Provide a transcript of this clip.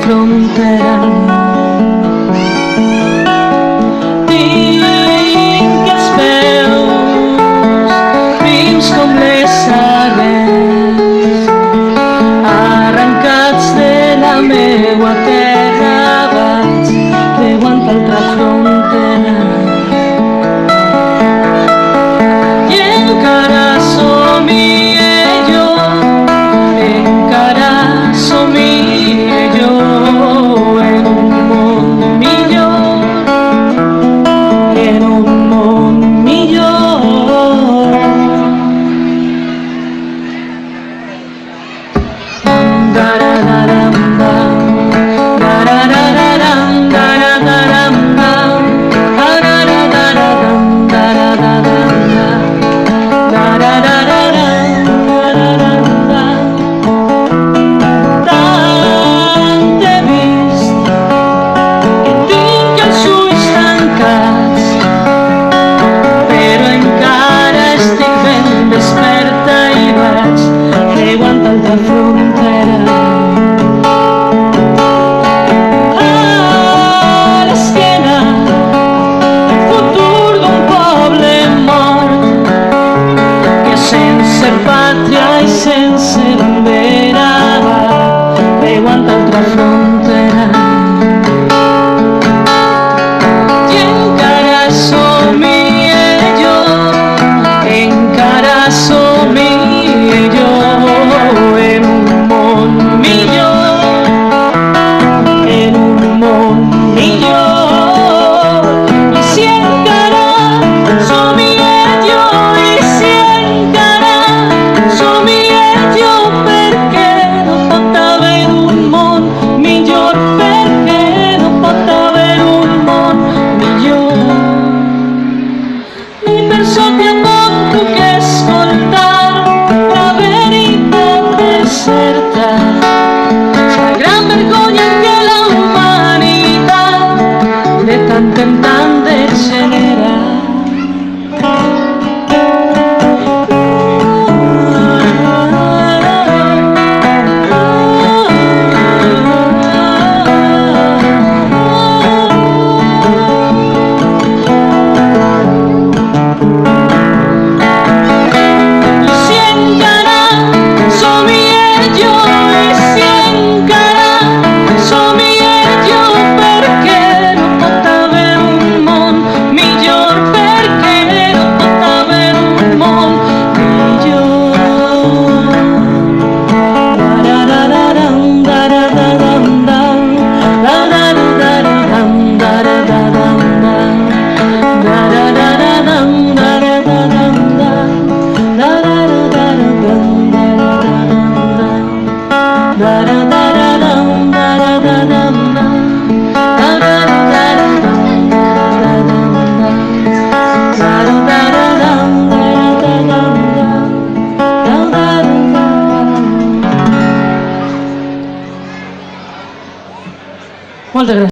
frontera. Tinc els peus prims com les arrels, arrencats de la meua terra, vaig creuant altra frontera. I encara somie jo, encara somie jo en un món millor, en un món millor. Sense bandera, creuant altra frontera. I encara somie jo, encara somie jo en un món millor, en un món millor. I si encara somie jo, i si encara somie jo, perquè no pot haver un món millor, perquè no pot haver un món millor. Ni per sota poc puc escoltar la veritat deserta, la gran vergonya que la humanitat de tant en tant degenera. Moltes gràcies.